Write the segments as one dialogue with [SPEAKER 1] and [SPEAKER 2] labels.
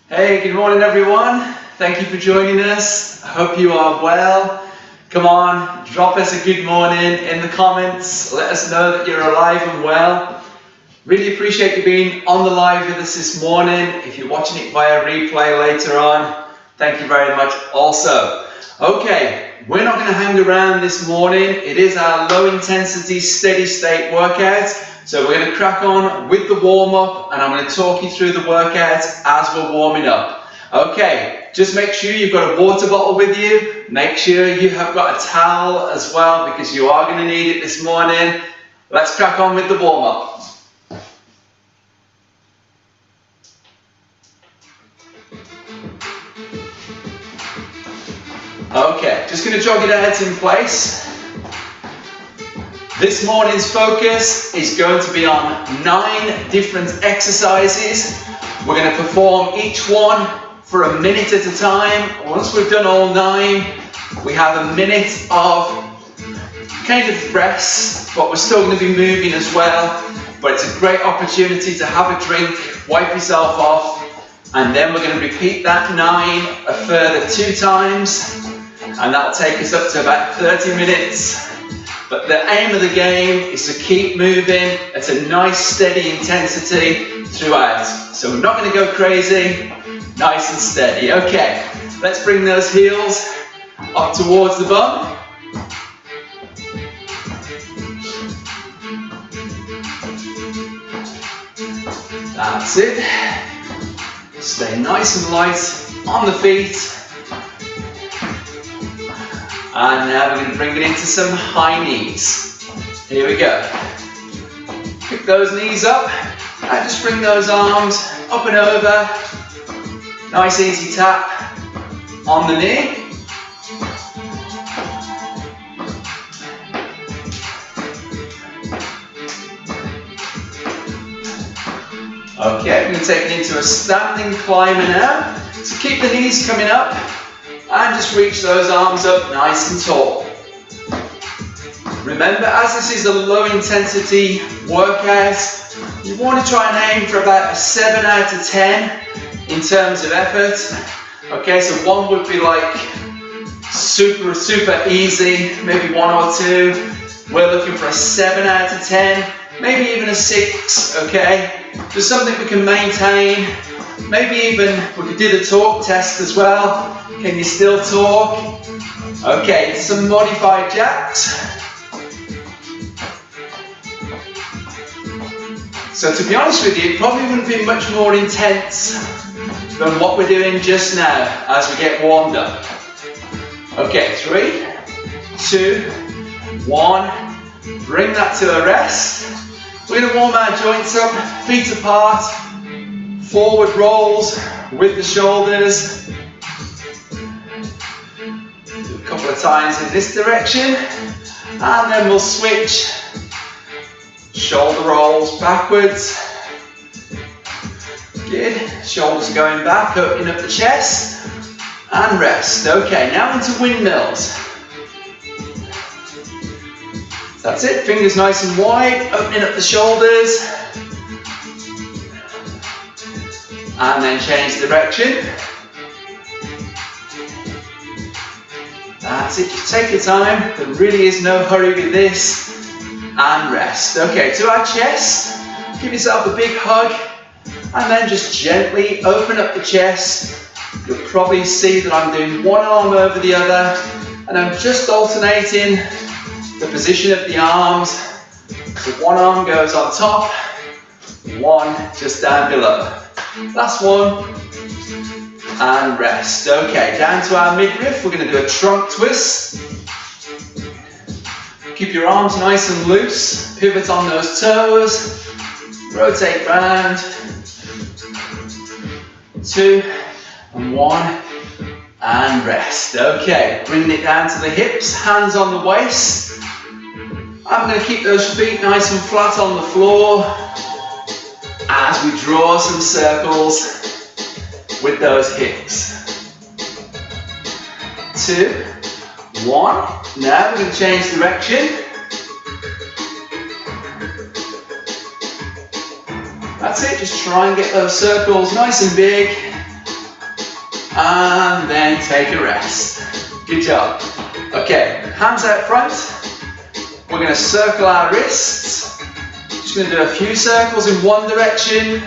[SPEAKER 1] Hey, good morning everyone. Thank you for joining us. I hope you are well. Come on, drop us a good morning in the comments. Let us know that you're alive and well. Really appreciate you being on the live with us this morning. If you're watching it via replay later on, thank you very much also. Okay, we're not going to hang around this morning. It is our low intensity steady state workout. So we're going to crack on with the warm-up and I'm going to talk you through the workout as we're warming up. Okay, just make sure you've got a water bottle with you. Make sure you have got a towel as well because you are going to need it this morning. Let's crack on with the warm-up. Okay, just going to jog your heads in place. This morning's focus is going to be on 9 different exercises. We're going to perform each one for a minute at a time. Once we've done all 9, we have a minute of kind of rest, but we're still going to be moving as well. But it's a great opportunity to have a drink, wipe yourself off, and then we're going to repeat that 9 a further 2 times, and that'll take us up to about 30 minutes. But the aim of the game is to keep moving at a nice steady intensity throughout. So we're not going to go crazy, nice and steady. Okay, let's bring those heels up towards the bum. That's it. Stay nice and light on the feet. And now we're going to bring it into some high knees. Here we go. Pick those knees up and just bring those arms up and over. Nice easy tap on the knee. Okay, we're going to take it into a standing climber now. So keep the knees coming up. And just reach those arms up nice and tall. Remember, as this is a low intensity workout, you want to try and aim for about a 7 out of 10 in terms of effort. Okay, so 1 would be like super easy, maybe 1 or 2. We're looking for a 7 out of 10, maybe even a 6, okay? Just something we can maintain. Maybe even we could do the talk test as well. Can you still talk? Okay, some modified jacks. So to be honest with you, it probably wouldn't be much more intense than what we're doing just now as we get warmed up. Okay, 3, 2, 1. Bring that to a rest. We're going to warm our joints up, feet apart. Forward rolls with the shoulders. Do a couple of times in this direction. And then we'll switch. Shoulder rolls backwards. Good. Shoulders going back, opening up the chest. And rest. Okay, now into windmills. That's it. Fingers nice and wide, opening up the shoulders. And then change direction. That's it, just take your time. There really is no hurry with this. And rest. Okay, to our chest, give yourself a big hug. And then just gently open up the chest. You'll probably see that I'm doing one arm over the other. And I'm just alternating the position of the arms. So one arm goes on top, one just down below. Last one, and rest. Okay, down to our midriff, we're going to do a trunk twist. Keep your arms nice and loose, pivot on those toes, rotate round, 2, and 1, and rest. Okay, bringing it down to the hips, hands on the waist. I'm going to keep those feet nice and flat on the floor as we draw some circles with those hips. 2, 1. Now we're going to change direction. That's it, just try and get those circles nice and big. and then take a rest. Good job. Okay, hands out front. We're going to circle our wrists. Just going to do a few circles in one direction,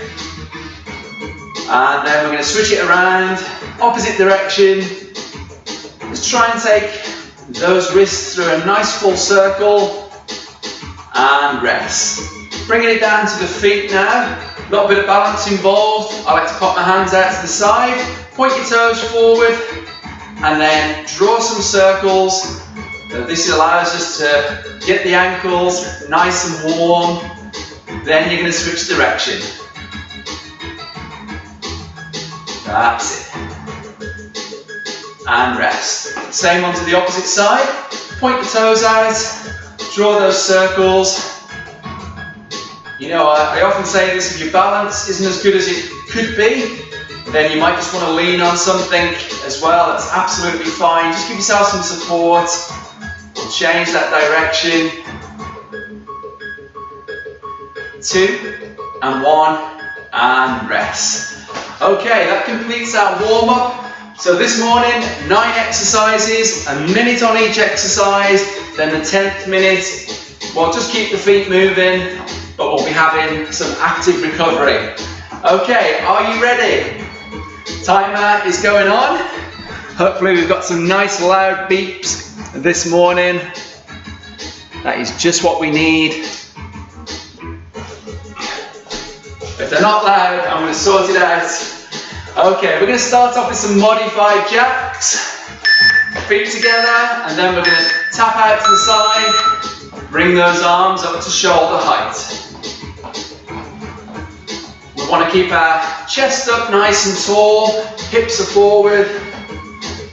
[SPEAKER 1] and then we're going to switch it around, opposite direction. Just try and take those wrists through a nice full circle and rest. Bringing it down to the feet now. A little bit of balance involved. I like to pop my hands out to the side, point your toes forward, and then draw some circles. This allows us to get the ankles nice and warm. Then you're going to switch direction. That's it. And rest. Same onto the opposite side. Point the toes out, draw those circles. You know, I often say this, if your balance isn't as good as it could be, then you might just want to lean on something as well. That's absolutely fine. Just give yourself some support. We'll change that direction. 2 and 1 and rest. Okay, that completes our warm-up. So this morning, 9 exercises, a minute on each exercise, then the 10th minute, we'll just keep the feet moving, but we'll be having some active recovery. Okay, are you ready? Timer is going on. Hopefully we've got some nice loud beeps this morning. That is just what we need. If they're not loud, I'm going to sort it out. Okay, we're going to start off with some modified jacks. Feet together, and then we're going to tap out to the side. Bring those arms up to shoulder height. We want to keep our chest up nice and tall, hips are forward.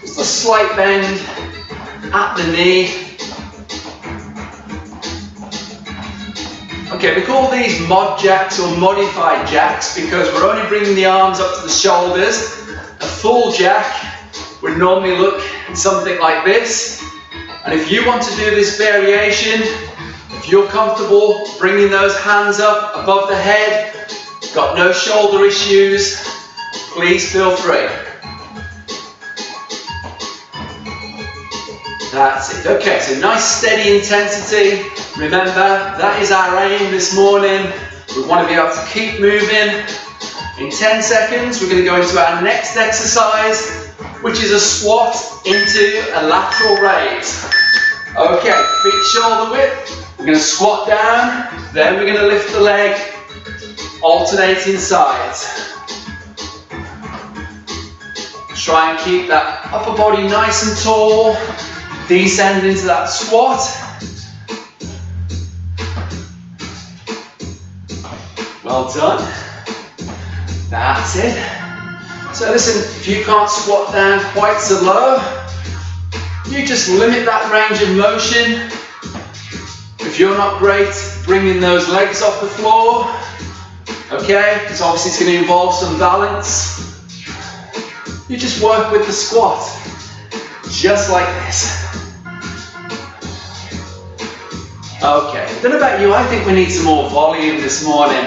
[SPEAKER 1] Just a slight bend at the knee. Okay, we call these mod jacks or modified jacks because we're only bringing the arms up to the shoulders. A full jack would normally look something like this. And if you want to do this variation, if you're comfortable bringing those hands up above the head, got no shoulder issues, please feel free. That's it. Okay, so nice steady intensity. Remember, that is our aim this morning. We want to be able to keep moving. In 10 seconds, we're going to go into our next exercise, which is a squat into a lateral raise. Okay, feet shoulder width. We're going to squat down, then we're going to lift the leg, alternating sides. Try and keep that upper body nice and tall. Descend into that squat. Well done. That's it. So listen, if you can't squat down quite so low, you just limit that range of motion. If you're not great bringing those legs off the floor, okay, because obviously it's going to involve some balance, you just work with the squat, just like this. Okay, I don't know about you, I think we need some more volume this morning.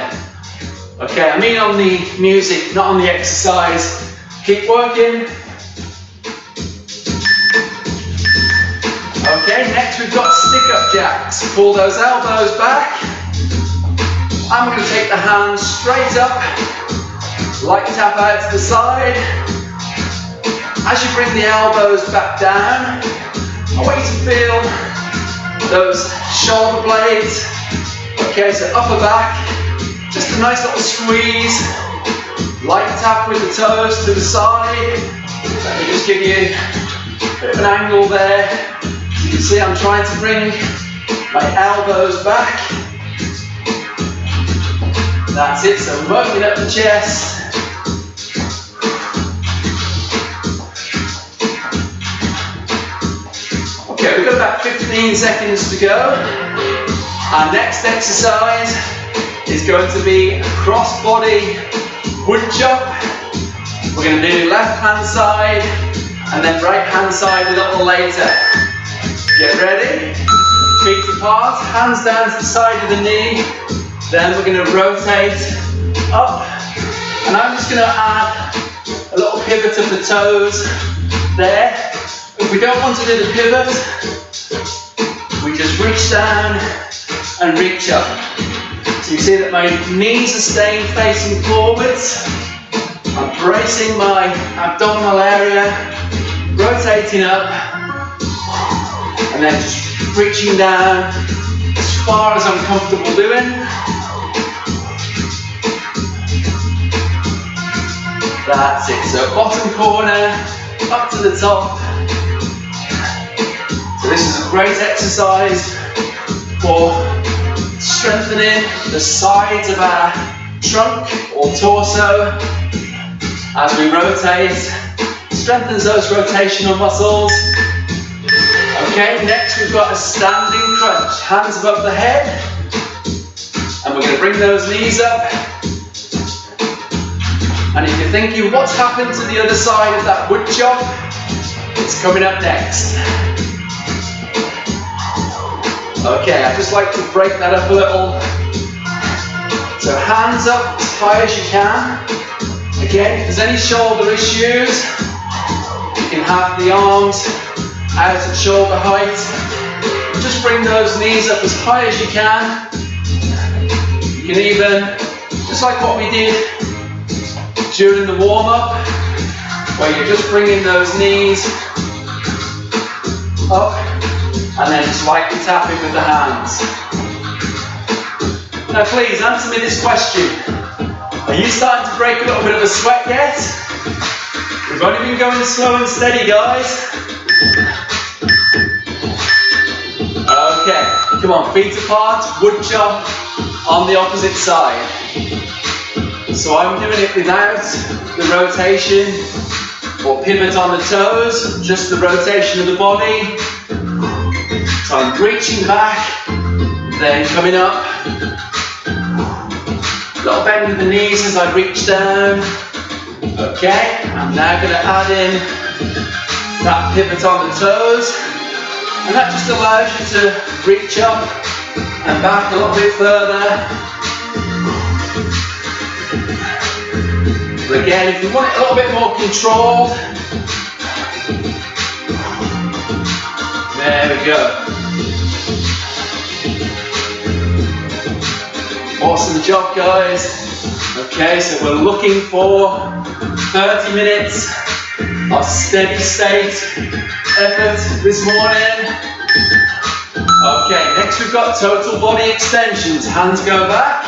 [SPEAKER 1] Okay, I mean on the music, not on the exercise. Keep working. Okay, next we've got stick-up jacks. Pull those elbows back. I'm going to take the hands straight up. Light tap out to the side. As you bring the elbows back down, I want you to feel those shoulder blades. Okay, so upper back. Just a nice little squeeze. Light tap with the toes to the side. Let me just give you a bit of an angle there. You can see I'm trying to bring my elbows back. That's it, so working up the chest. Okay, we've got about 15 seconds to go. Our next exercise is going to be a cross-body wood chop. We're going to do left hand side and then right hand side a little later. Get ready, feet apart, hands down to the side of the knee. Then we're going to rotate up, and I'm just going to add a little pivot of the toes there. If we don't want to do the pivot, we just reach down and reach up. So you see that my knees are staying facing forwards. I'm bracing my abdominal area, rotating up, and then just reaching down as far as I'm comfortable doing. That's it. So bottom corner, up to the top. So this is a great exercise for strengthening the sides of our trunk or torso as we rotate. Strengthens those rotational muscles. Okay, next we've got a standing crunch. Hands above the head. And we're going to bring those knees up. And if you're thinking, what's happened to the other side of that wood chop? It's coming up next. Okay, I'd just like to break that up a little. So hands up as high as you can. Again, if there's any shoulder issues, you can have the arms out at shoulder height. Just bring those knees up as high as you can. You can even, just like what we did during the warm-up, where you're just bringing those knees up and then just lightly tapping with the hands. Now please answer me this question. Are you starting to break a little bit of a sweat yet? We've only been going slow and steady, guys. Okay, come on, feet apart, wood chop on the opposite side. So I'm doing it without the rotation or pivot on the toes, just the rotation of the body. So I'm reaching back, then coming up. Little bend in the knees as I reach down. Okay, I'm now going to add in that pivot on the toes. And that just allows you to reach up and back a little bit further. But again, if you want it a little bit more controlled, there we go. Awesome job, guys. Okay, so we're looking for 30 minutes of steady state effort this morning. Okay, next we've got total body extensions. Hands go back.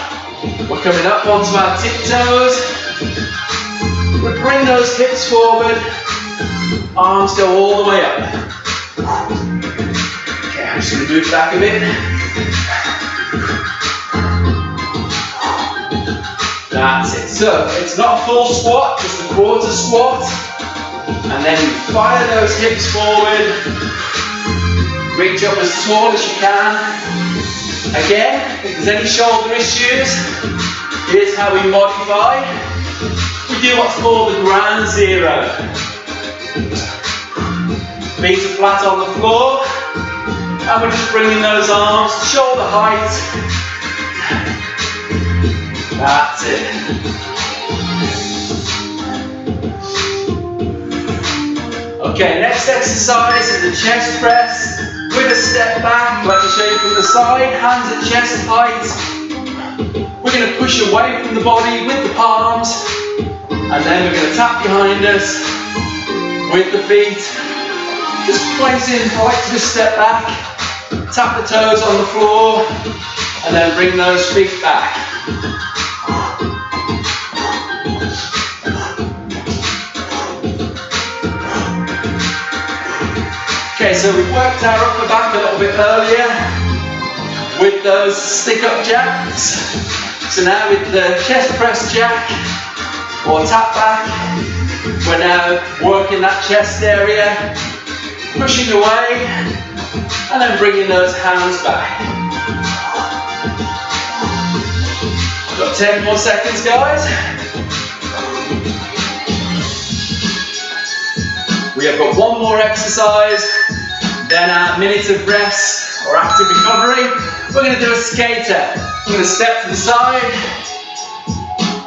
[SPEAKER 1] We're coming up onto our tiptoes. We bring those hips forward. Arms go all the way up. Okay, I'm just going to move back a bit. That's it. So it's not a full squat, just a quarter squat. And then you fire those hips forward. Reach up as tall as you can. Again, if there's any shoulder issues, here's how we modify. We do what's called the ground zero. Feet are flat on the floor. And we're just bringing those arms to shoulder height. That's it. Okay, next exercise is the chest press with a step back. Let me show you from the side. Hands at chest height. We're going to push away from the body with the palms. And then we're going to tap behind us with the feet. Just placing, I like to just step back. Tap the toes on the floor. And then bring those feet back. Okay, so we worked our upper back a little bit earlier with those stick-up jacks. So now with the chest press jack or tap back, we're now working that chest area, pushing away, and then bringing those hands back. Got 10 more seconds, guys. We have got one more exercise, then a minute of rest or active recovery. We're going to do a skater. I'm going to step to the side,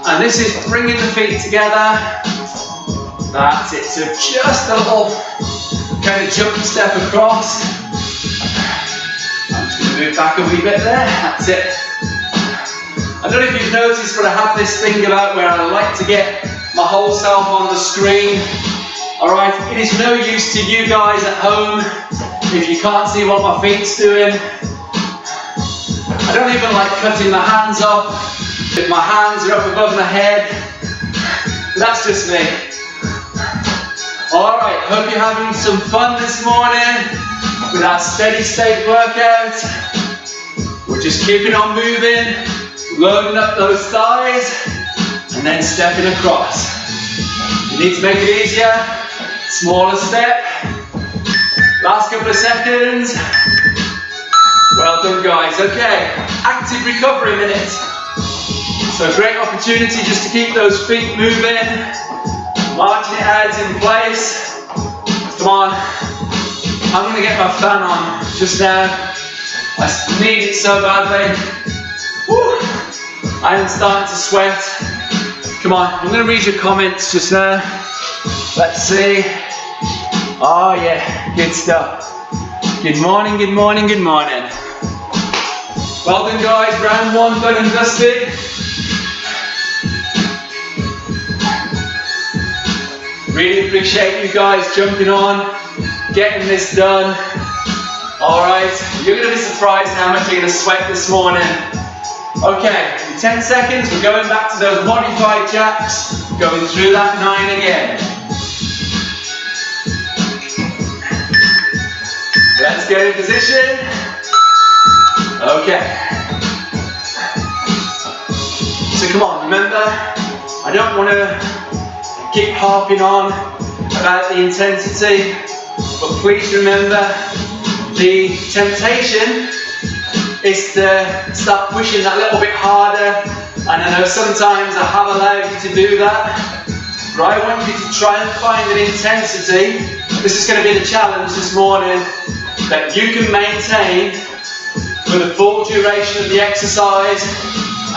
[SPEAKER 1] and this is bringing the feet together, That's it, so just a little kind of jumpy step across. I'm just going to move back a wee bit there, that's it. I don't know if you've noticed, but I have this thing about where I like to get my whole self on the screen. Alright, it is no use to you guys at home if you can't see what my feet's doing. I don't even like cutting my hands off if my hands are up above my head. That's just me. Alright, hope you're having some fun this morning with our steady state workout. We're just keeping on moving, loading up those thighs, and then stepping across. You need to make it easier. Smaller step. Last couple of seconds. Well done, guys. Okay, active recovery minute. So great opportunity just to keep those feet moving, marching it out in place. Come on. I'm going to get my fan on just now. I need it so badly. Woo. I am starting to sweat. Come on, I'm going to read your comments just now. Let's see. Oh yeah, good stuff. Good morning, good morning, good morning. Well done, guys, round one done and dusted. Really appreciate you guys jumping on, getting this done. Alright, you're going to be surprised how much you're going to sweat this morning. Okay, in 10 seconds we're going back to those modified jacks, going through that 9 again. Let's get in position. Okay. So come on, remember, I don't want to keep harping on about the intensity, but please remember the temptation is to start pushing that little bit harder. And I know sometimes I have allowed you to do that, but I want you to try and find an intensity. This is going to be the challenge this morning, that you can maintain for the full duration of the exercise,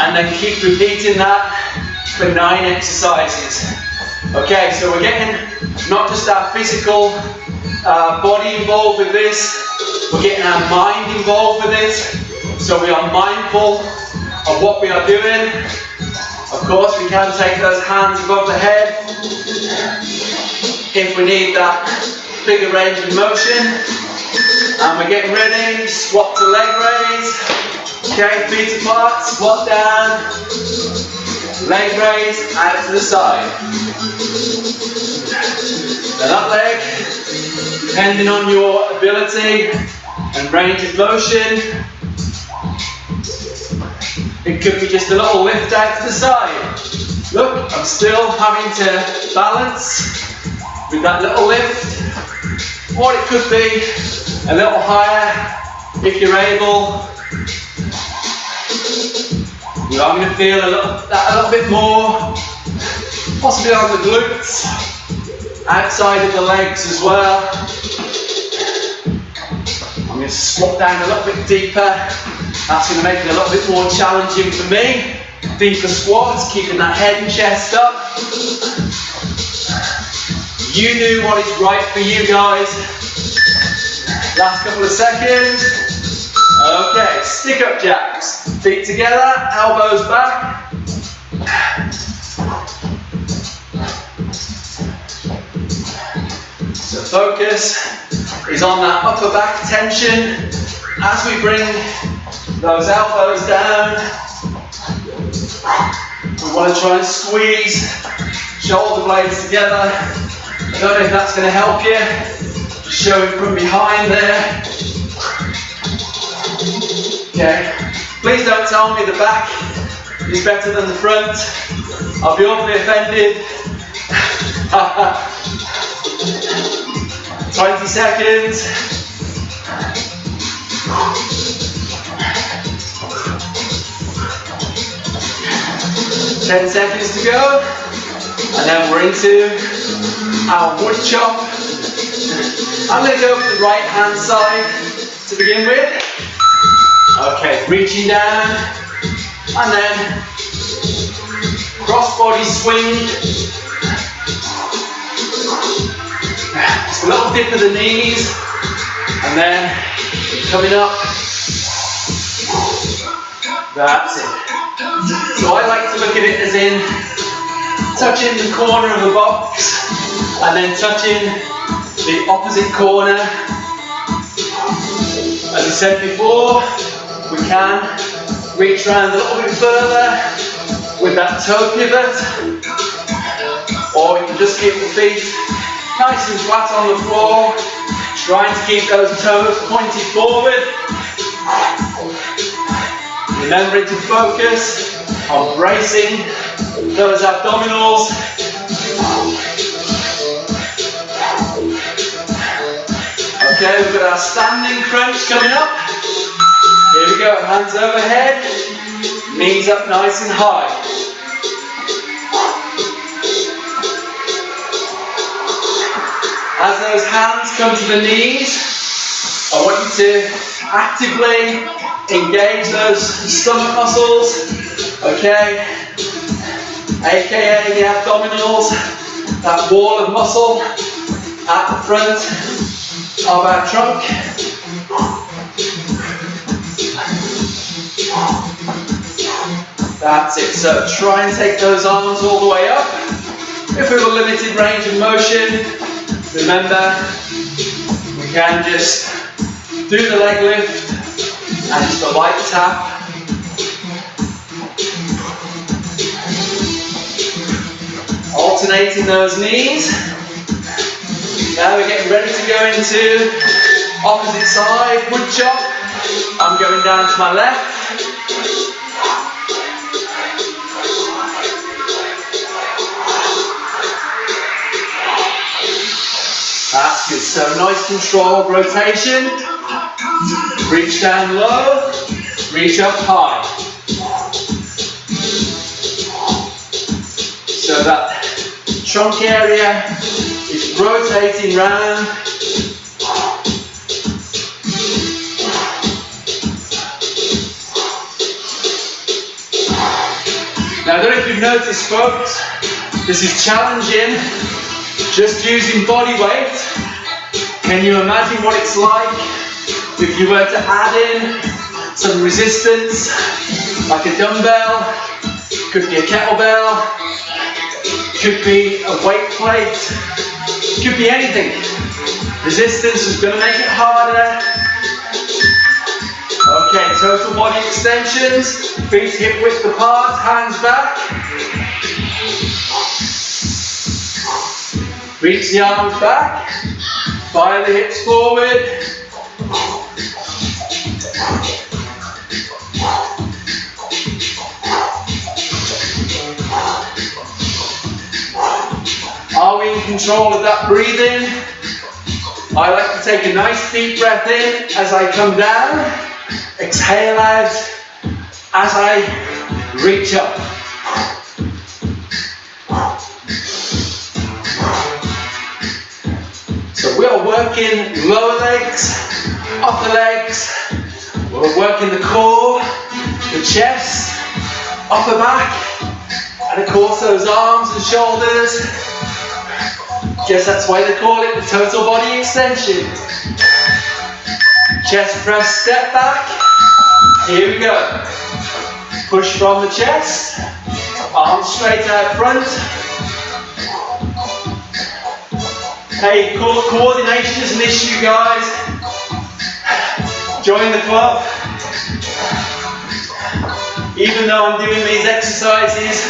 [SPEAKER 1] and then keep repeating that for 9 exercises. Okay, so we're getting not just our physical body involved with this, we're getting our mind involved with it, so we are mindful of what we are doing. Of course, we can take those hands above the head if we need that bigger range of motion. And we're getting ready, squat to leg raise. Okay, feet apart, squat down, leg raise, out to the side. Now that leg, depending on your ability and range of motion, it could be just a little lift out to the side. Look, I'm still having to balance with that little lift. Or it could be a little higher if you're able. You are going to feel that a little bit more, possibly on the glutes, outside of the legs as well. I'm going to squat down a little bit deeper. That's going to make it a little bit more challenging for me. Deeper squats, keeping that head and chest up. You do what is right for you guys. Last couple of seconds. Okay, stick up jacks. Feet together, elbows back. So focus is on that upper back tension as we bring those elbows down. We want to try and squeeze shoulder blades together. I don't know if that's going to help you. Just showing from behind there. Okay. Please don't tell me the back is better than the front. I'll be awfully offended. 20 seconds. Ten seconds to go. And then we're into our wood chop. I'm going to go with the right hand side to begin with. Okay, reaching down, and then cross body swing. Just a little dip of the knees, and then coming up. That's it. So I like to look at it as in touching the corner of a box and then touching the opposite corner. As I said before, we can reach around a little bit further with that toe pivot, or you can just keep the feet nice and flat on the floor, trying to keep those toes pointed forward. Remembering to focus on bracing those abdominals. Okay, we've got our standing crunch coming up. Here we go, hands overhead, knees up nice and high. As those hands come to the knees, I want you to actively engage those stomach muscles, okay, aka the abdominals, that wall of muscle at the front of our trunk. That's it, so try and take those arms all the way up. If we have a limited range of motion, remember, we can just do the leg lift and just a light tap. Alternating those knees. Now we're getting ready to go into opposite side, wood chop. I'm going down to my left. That's good, so nice controlled rotation. Reach down low, reach up high. So that trunk area is rotating round. Now I don't know if you've noticed, folks, this is challenging, just using body weight. Can you imagine what it's like if you were to add in some resistance, like a dumbbell, could be a kettlebell, could be a weight plate, could be anything. Resistance is going to make it harder. Okay, total body extensions, feet hip width apart, hands back. Reach the arms back, fire the hips forward. Are we in control of that breathing? I like to take a nice deep breath in as I come down, exhale out as I reach up. So we are working lower legs, upper legs, we're working the core, the chest, upper back, and of course those arms and shoulders. Guess that's why they call it the total body extension. Chest press, step back. Here we go. Push from the chest, arms straight out front. Hey, coordination is an issue, guys. Join the club. Even though I'm doing these exercises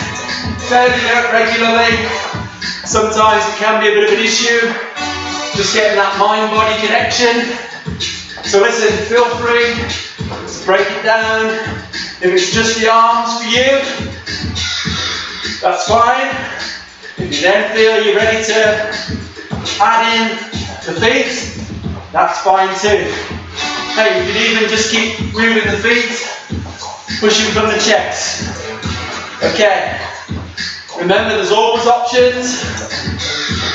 [SPEAKER 1] fairly regularly, sometimes it can be a bit of an issue, just getting that mind-body connection. So listen, feel free to break it down. If it's just the arms for you, that's fine. If you then feel you're ready to add in the feet, that's fine too. Hey, you can even just keep moving the feet, pushing from the chest. Okay. Remember, there's always options,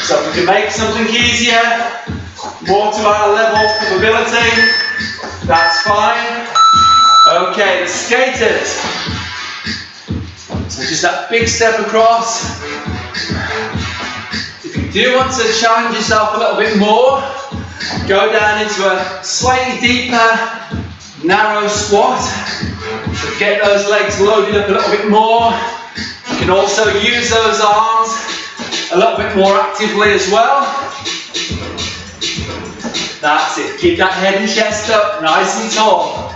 [SPEAKER 1] so if we can make something easier, more to our level of ability, that's fine. Okay, the skaters. So just that big step across. If you you do want to challenge yourself a little bit more, go down into a slightly deeper, narrow squat. So get those legs loaded up a little bit more. You can also use those arms a little bit more actively as well. That's it. Keep that head and chest up nice and tall.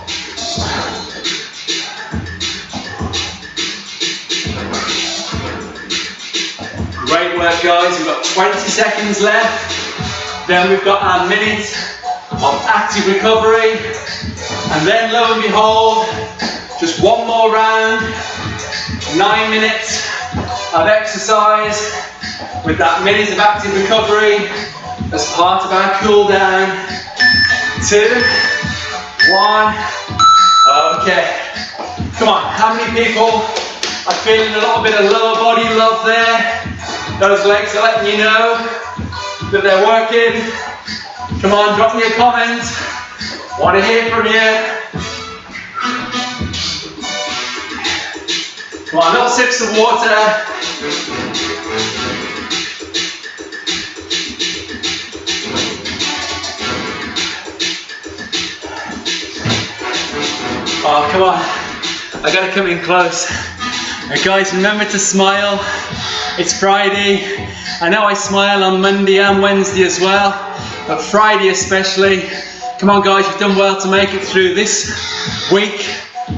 [SPEAKER 1] Great work, guys. We've got 20 seconds left. Then we've got our minute of active recovery. And then, lo and behold, just one more round. 9 minutes of exercise with that minute of active recovery as part of our cool down. 2, 1. Okay. Come on, how many people are feeling a little bit of lower body love there? Those legs are letting you know that they're working. Come on, drop me a comment. Want to hear from you. Come on, little sips of water. Oh, come on. I gotta come in close. Now, guys, remember to smile. It's Friday. I know I smile on Monday and Wednesday as well, but Friday especially. Come on, guys, you've done well to make it through this week.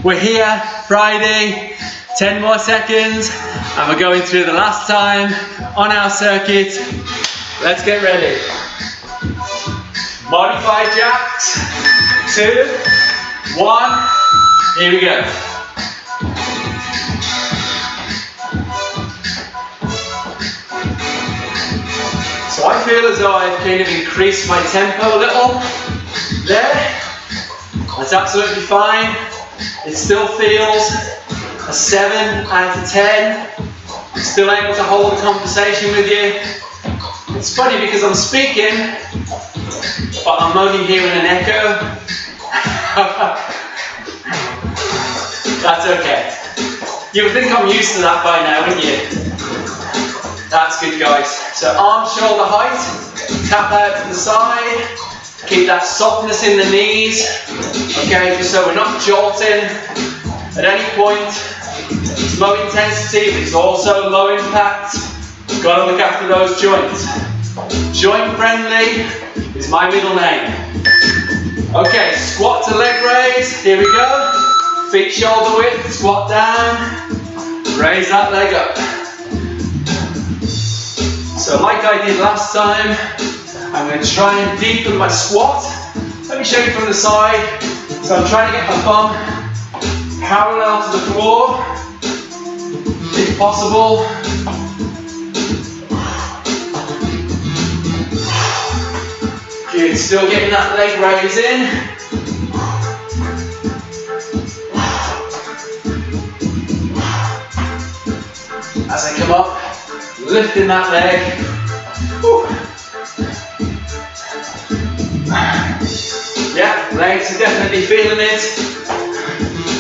[SPEAKER 1] We're here, Friday, 10 more seconds, and we're going through the last time on our circuit. Let's get ready. Modified jacks. 2, 1, here we go. So I feel as though I've kind of increased my tempo a little there. That's absolutely fine. It still feels a 7 out of 10. I'm still able to hold a conversation with you. It's funny because I'm speaking, but I'm only hearing an echo. That's okay. You would think I'm used to that by now, wouldn't you? That's good, guys. So arms shoulder height, tap out to the side, keep that softness in the knees, okay, just so we're not jolting at any point. It's low intensity, but it's also low impact. You've got to look after those joints. Joint friendly is my middle name. Okay, squat to leg raise, here we go. Feet shoulder width, squat down, raise that leg up. So like I did last time, I'm going to try and deepen my squat. Let me show you from the side. So I'm trying to get my bum parallel to the floor, if possible. Good, still getting that leg raise in. As I come up, lifting that leg. Woo. Yeah, legs are definitely feeling it.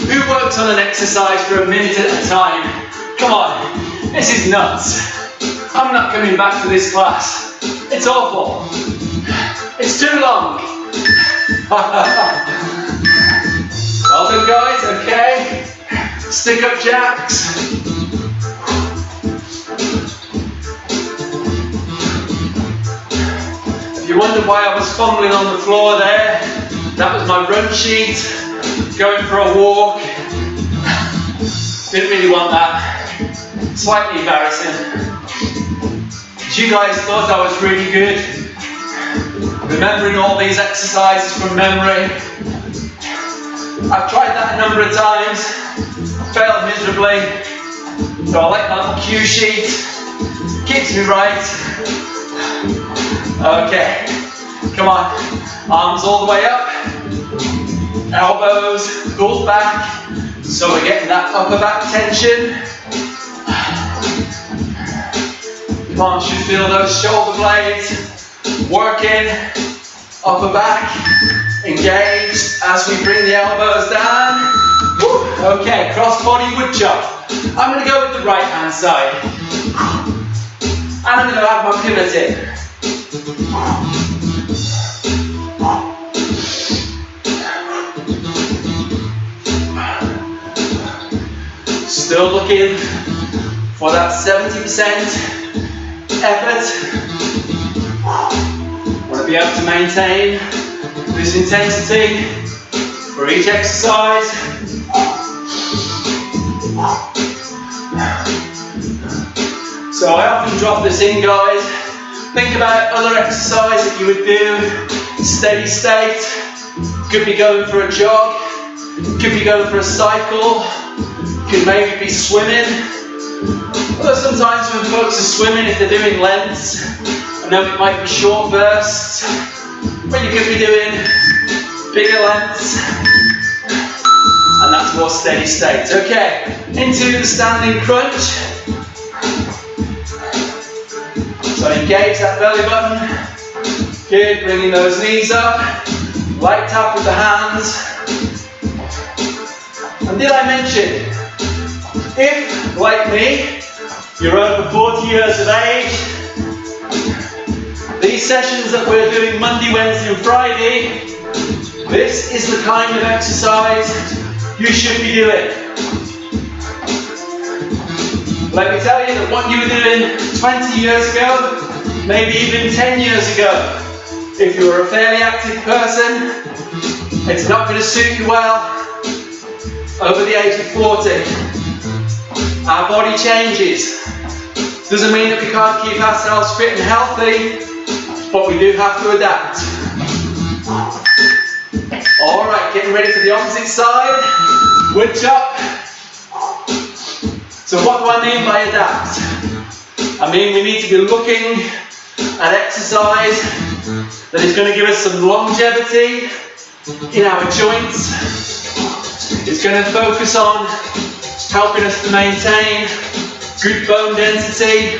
[SPEAKER 1] Who works on an exercise for a minute at a time? Come on, this is nuts. I'm not coming back to this class. It's awful. It's too long. Well done, guys, okay. Stick up jacks. If you wonder why I was fumbling on the floor there, that was my run sheet, going for a walk. Didn't really want that. Slightly embarrassing. You guys thought I was really good, remembering all these exercises from memory. I've tried that a number of times, failed miserably, so I like my little cue sheet, keeps me right. Okay, come on, arms all the way up, elbows pulled back, so we're getting that upper back tension. Come on, should feel those shoulder blades working, upper back, engaged as we bring the elbows down. Woo. Okay, cross body wood chop. I'm going to go with the right hand side. And I'm going to add my pivot in. Still looking for that 70% effort. Want to be able to maintain this intensity for each exercise. So I often drop this in, guys. Think about other exercise that you would do, steady state. Could be going for a jog, could be going for a cycle, could maybe be swimming. Although sometimes when folks are swimming, if they're doing lengths, I know it might be short bursts, but you could be doing bigger lengths, and that's more steady state. Okay, into the standing crunch. So engage that belly button. Good, bringing those knees up. Light tap with the hands. And did I mention, if, like me, you're over 40 years of age, these sessions that we're doing Monday, Wednesday and Friday, this is the kind of exercise you should be doing. Let me tell you that what you were doing 20 years ago, maybe even 10 years ago, if you were a fairly active person, it's not going to suit you well over the age of 40. Our body changes. Doesn't mean that we can't keep ourselves fit and healthy, but we do have to adapt. Alright, getting ready for the opposite side. Wood chop. So what do I mean by adapt? I mean we need to be looking at exercise that is going to give us some longevity in our joints. It's going to focus on helping us to maintain good bone density,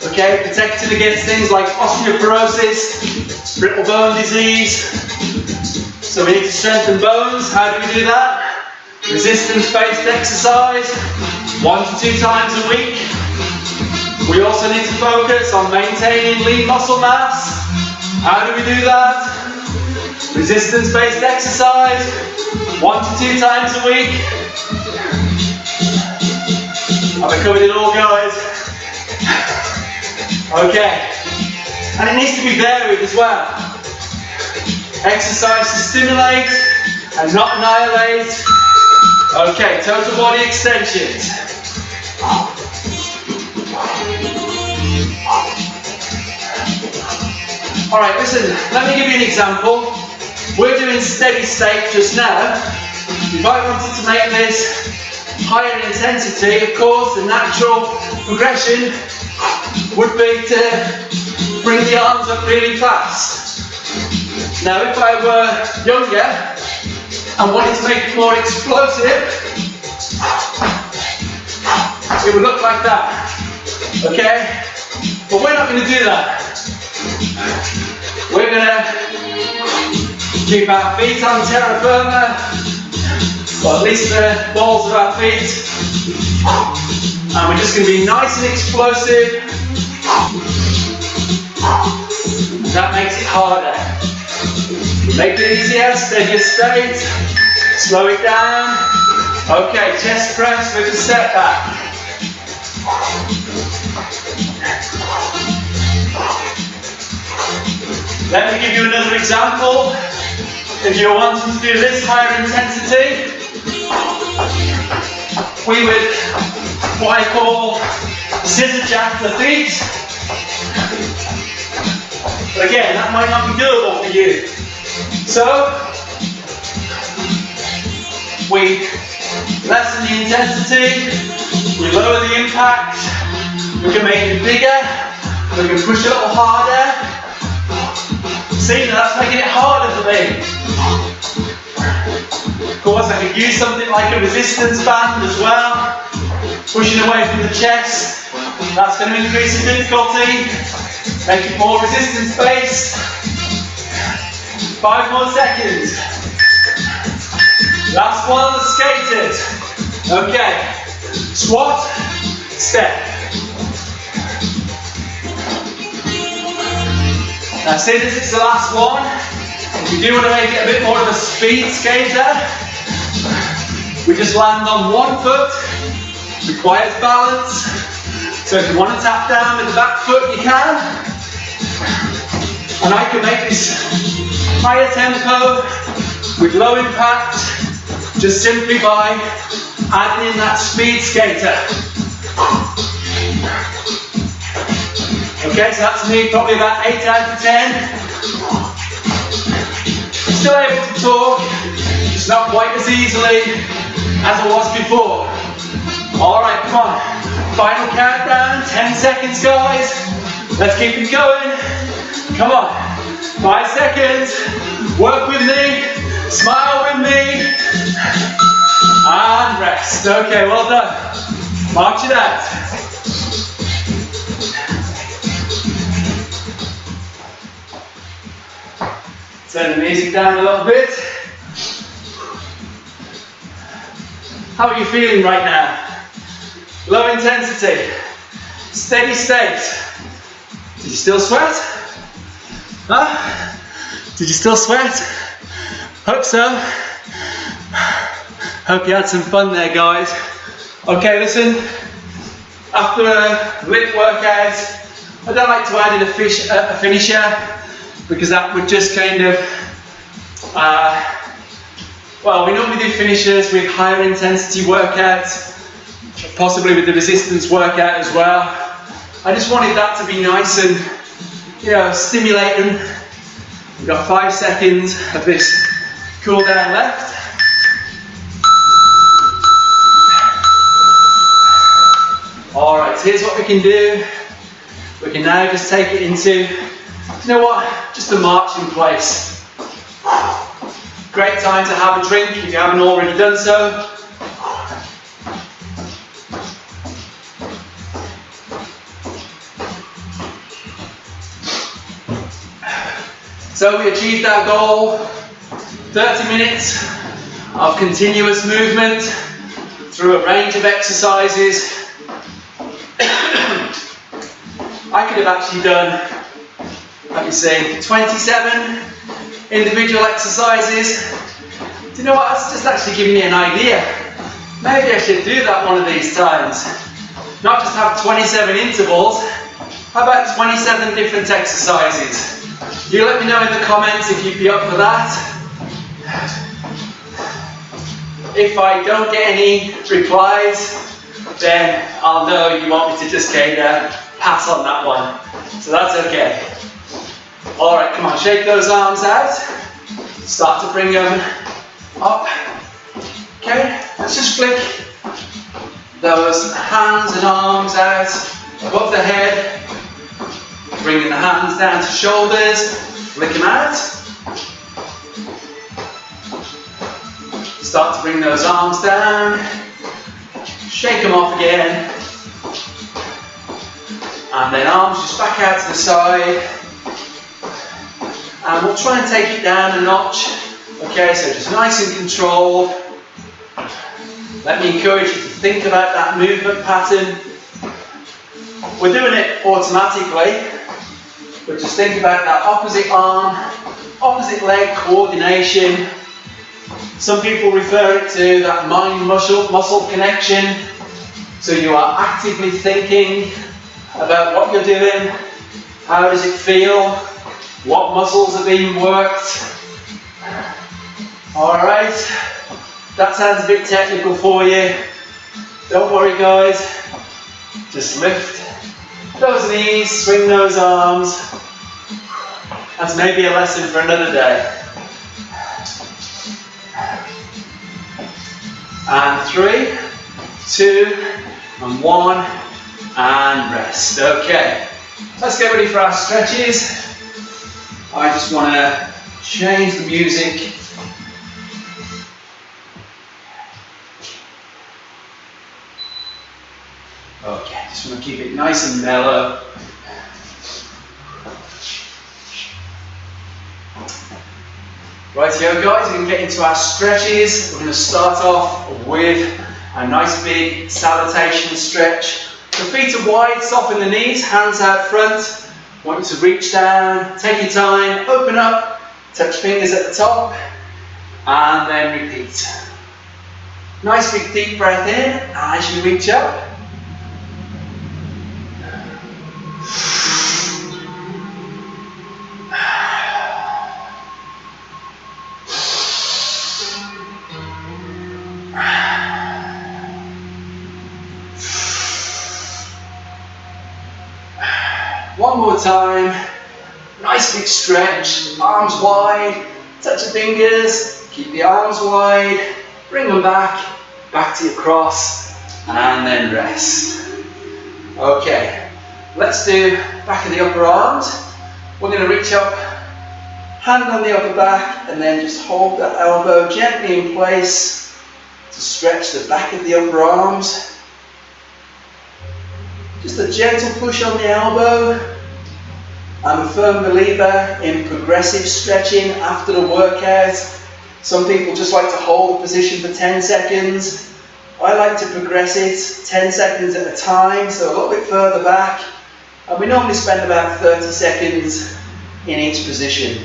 [SPEAKER 1] okay, protecting against things like osteoporosis, brittle bone disease. So we need to strengthen bones. How do we do that? Resistance-based exercise, 1 to 2 times a week. We also need to focus on maintaining lean muscle mass. How do we do that? Resistance-based exercise, 1 to 2 times a week. Have I covered it all, guys? Okay. And it needs to be varied as well. Exercise to stimulate and not annihilate. Okay, total body extensions. Alright, listen, let me give you an example. We're doing steady state just now. If I wanted to make this higher intensity, of course, the natural progression would be to bring the arms up really fast. Now, if I were younger and wanted to make it more explosive, it would look like that, okay? But we're not going to do that. We're going to keep our feet on terra firma, or at least the balls of our feet, and we're just going to be nice and explosive. That makes it harder. Make it easier, steadier state, slow it down. Okay, chest press with a setback. Let me give you another example. If you're wanting to do this higher intensity, we would, what I call, scissor jack the feet. But again, that might not be doable for you. So, we lessen the intensity, we lower the impact, we can make it bigger, we can push a little harder. See, that's making it harder for me. Of course, I could use something like a resistance band as well, pushing away from the chest. That's going to increase the difficulty, make it more resistance based. 5 more seconds. Last one, the skaters. Okay. Squat, step. Now, seeing as it's the last one, we do want to make it a bit more of a speed skater. We just land on one foot, requires balance. So if you want to tap down with the back foot, you can. And I can make this higher tempo with low impact, just simply by adding in that speed skater. Okay, so that's me probably about 8 out of 10. Still able to talk, just not quite as easily as I was before. Alright, come on. Final countdown, 10 seconds guys. Let's keep it going. Come on. 5 seconds. Work with me. Smile with me. And rest. Okay, well done. March it out. Turn the music down a little bit. How are you feeling right now? Low intensity, steady state. Did you still sweat? Huh? Did you still sweat? Hope so. Hope you had some fun there, guys. Okay, listen. After a lit workout, I don't like to add in a finisher because that would just kind of, well, we normally do finishers with higher intensity workouts, possibly with the resistance workout as well. I just wanted that to be nice and, you know, stimulating. We've got 5 seconds of this cool down left. Alright, so here's what we can do. We can now just take it into, you know what, just a march in place. Great time to have a drink if you haven't already done so. So we achieved our goal, 30 minutes of continuous movement through a range of exercises. I could have actually done, let me see, 27 individual exercises. Do you know what, that's just actually giving me an idea. Maybe I should do that one of these times. Not just have 27 intervals, how about 27 different exercises? You let me know in the comments if you'd be up for that. If I don't get any replies, then I'll know you want me to just kind of pass on that one. So that's okay. Alright, come on, shake those arms out. Start to bring them up. Okay, let's just flick those hands and arms out above the head. Bringing the hands down to shoulders, flick them out. Start to bring those arms down. Shake them off again. And then arms just back out to the side. And we'll try and take it down a notch. Okay, so just nice and controlled. Let me encourage you to think about that movement pattern. We're doing it automatically, but just think about that opposite arm, opposite leg coordination. Some people refer it to that mind-muscle connection. So you are actively thinking about what you're doing, how does it feel, what muscles are being worked. Alright, that sounds a bit technical for you. Don't worry guys, just lift those knees, swing those arms. That's maybe a lesson for another day. And 3, 2, and 1, and rest. Okay, let's get ready for our stretches. I just want to change the music. Okay, just want to keep it nice and mellow. Rightio guys, we're going to get into our stretches. We're going to start off with a nice big salutation stretch. The feet are wide, soften the knees, hands out front. want you to reach down, take your time, open up, touch fingers at the top, and then repeat. Nice big deep breath in as you reach up. One more time, nice big stretch, arms wide, touch the fingers, keep the arms wide, bring them back to your cross, and then rest. Okay, let's do back of the upper arms. We're going to reach up, hand on the upper back, and then just hold that elbow gently in place to stretch the back of the upper arms. Just a gentle push on the elbow. I'm a firm believer in progressive stretching after the workout. Some people just like to hold a position for 10 seconds. I like to progress it 10 seconds at a time, so a little bit further back. And we normally spend about 30 seconds in each position.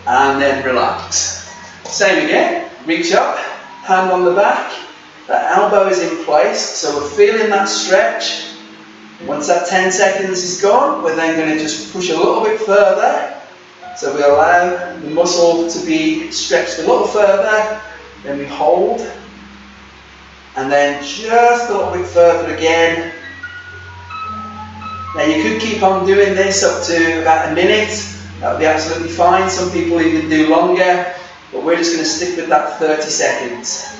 [SPEAKER 1] And then relax. Same again, reach up, hand on the back. That elbow is in place, so we're feeling that stretch. Once that 10 seconds is gone, we're then going to just push a little bit further. So we allow the muscle to be stretched a little further, then we hold, and then just a little bit further again. Now you could keep on doing this up to about a minute, that would be absolutely fine. Some people even do longer, but we're just going to stick with that 30 seconds.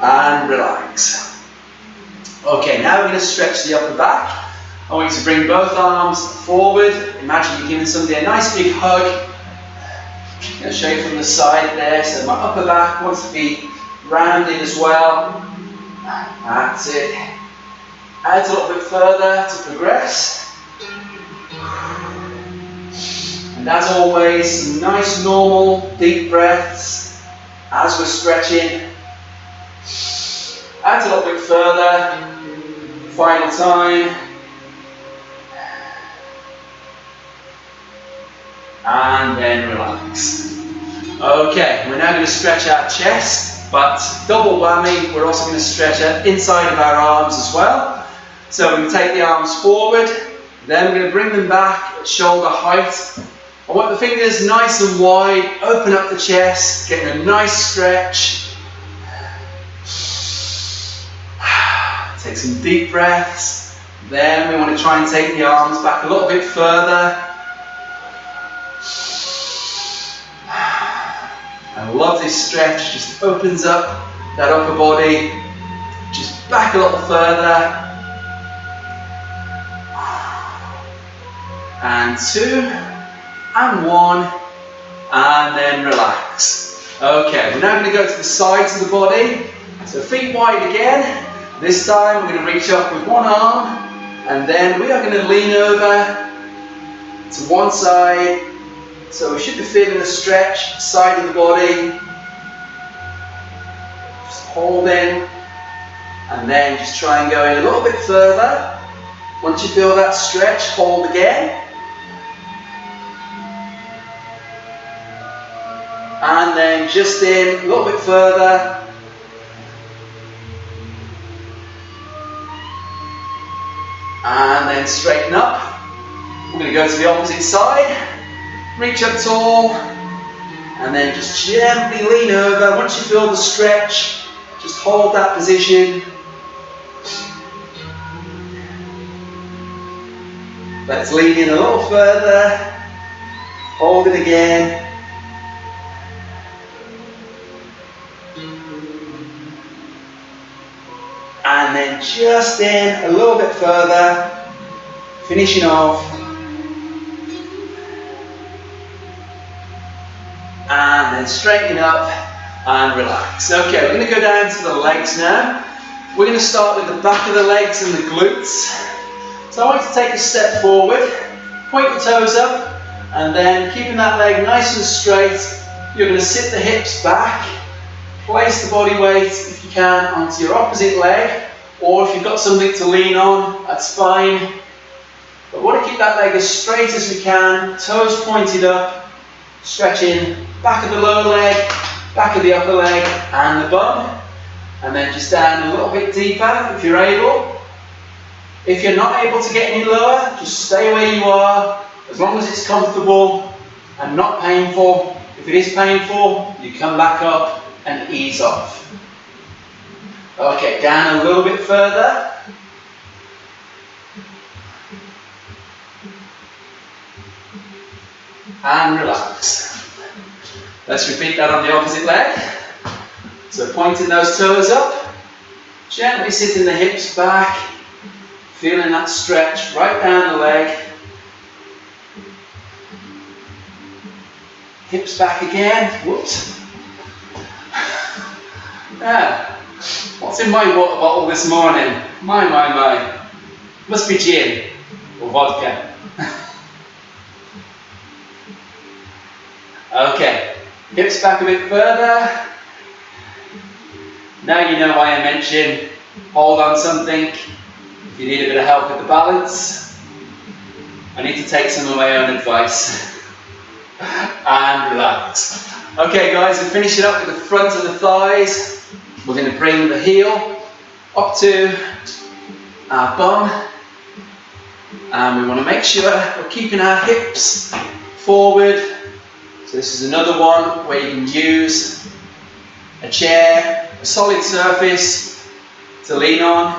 [SPEAKER 1] And relax. Okay, now we're going to stretch the upper back. I want you to bring both arms forward. Imagine you're giving somebody a nice big hug. I'm going to show you from the side there. So my upper back wants to be rounded as well. That's it. Out a little bit further to progress. And as always, some nice normal deep breaths as we're stretching. Out a little bit further. Final time. And then relax. Okay, we're now going to stretch our chest, but double whammy, we're also going to stretch out inside of our arms as well. So we're going to take the arms forward, then we're going to bring them back at shoulder height. I want the fingers nice and wide, open up the chest, getting a nice stretch. Take some deep breaths. Then we want to try and take the arms back a little bit further. I love this stretch, just opens up that upper body. Just back a little further. And 2, and 1, and then relax. Okay, we're now going to go to the sides of the body. So feet wide again. This time we're going to reach up with one arm, and then we are going to lean over to one side. So we should be feeling a stretch, side of the body. Just holding, and then just try and go in a little bit further. Once you feel that stretch, hold again. And then just in a little bit further. And then straighten up. We're going to go to the opposite side. Reach up tall. And then just gently lean over. Once you feel the stretch, just hold that position. Let's lean in a little further. Hold it again. And then just in a little bit further, finishing off. And then straighten up and relax. Okay, we're going to go down to the legs now. We're going to start with the back of the legs and the glutes. So I want you to take a step forward, point your toes up, and then keeping that leg nice and straight, you're going to sit the hips back. Place the body weight, if you can, onto your opposite leg, or if you've got something to lean on, that's fine. But we want to keep that leg as straight as we can, toes pointed up, stretching back of the lower leg, back of the upper leg and the bum, and then just down a little bit deeper if you're able. If you're not able to get any lower, just stay where you are, as long as it's comfortable and not painful. If it is painful, you come back up and ease off. Okay, down a little bit further. And relax. Let's repeat that on the opposite leg. So pointing those toes up, gently sitting the hips back, feeling that stretch right down the leg. Hips back again. Whoops. Yeah. What's in my water bottle this morning? My. Must be gin or vodka. Okay, hips back a bit further. Now you know why I mentioned hold on something if you need a bit of help with the balance. I need to take some of my own advice. And relax. Okay guys, we're finishing up with the front of the thighs. We're going to bring the heel up to our bum. And we want to make sure we're keeping our hips forward. So this is another one where you can use a chair, a solid surface to lean on.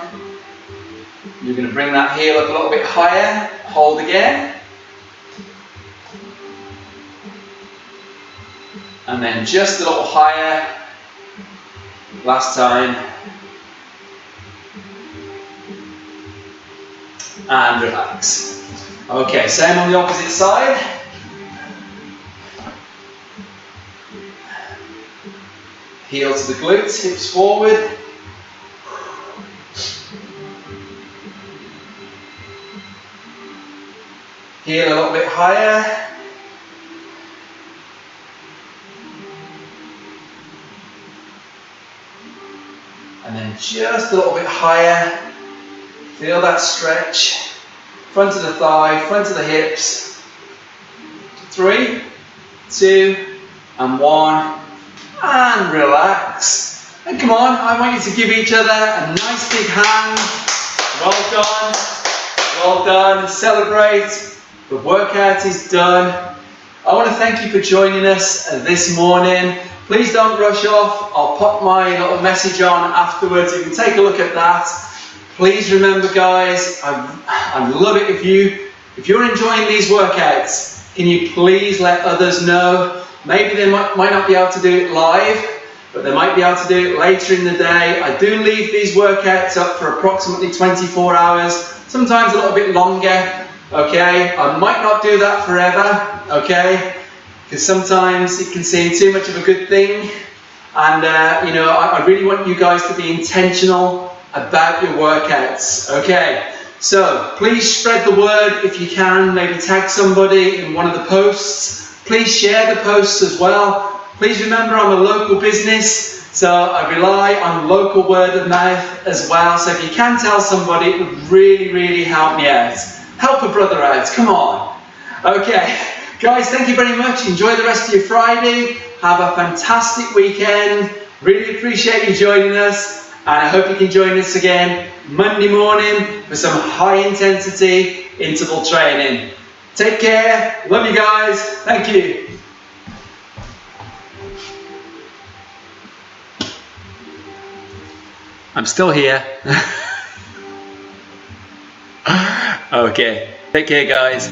[SPEAKER 1] You're going to bring that heel up a little bit higher, hold again. And then just a little higher, last time. And relax. Okay, same on the opposite side. Heel to the glutes, hips forward. Heel a little bit higher. And then just a little bit higher. Feel that stretch. Front of the thigh, front of the hips. 3, 2, and 1. And relax. And come on, I want you to give each other a nice big hand. Well done. Well done. Celebrate. The workout is done. I want to thank you for joining us this morning. Please don't rush off. I'll pop my little message on afterwards. You can take a look at that. Please remember, guys, I love it if you're enjoying these workouts, can you please let others know? Maybe they might not be able to do it live, but they might be able to do it later in the day. I do leave these workouts up for approximately 24 hours, sometimes a little bit longer, okay? I might not do that forever, okay? Because sometimes it can seem too much of a good thing. And, I really want you guys to be intentional about your workouts, okay? So please spread the word if you can, maybe tag somebody in one of the posts. Please share the posts as well. Please remember I'm a local business, so I rely on local word of mouth as well. So if you can tell somebody, it would really, really help me out. Help a brother out, come on. Okay, guys, thank you very much. Enjoy the rest of your Friday. Have a fantastic weekend. Really appreciate you joining us. And I hope you can join us again Monday morning for some high intensity interval training. Take care. Love you guys. Thank you. I'm still here. Okay. Take care, guys.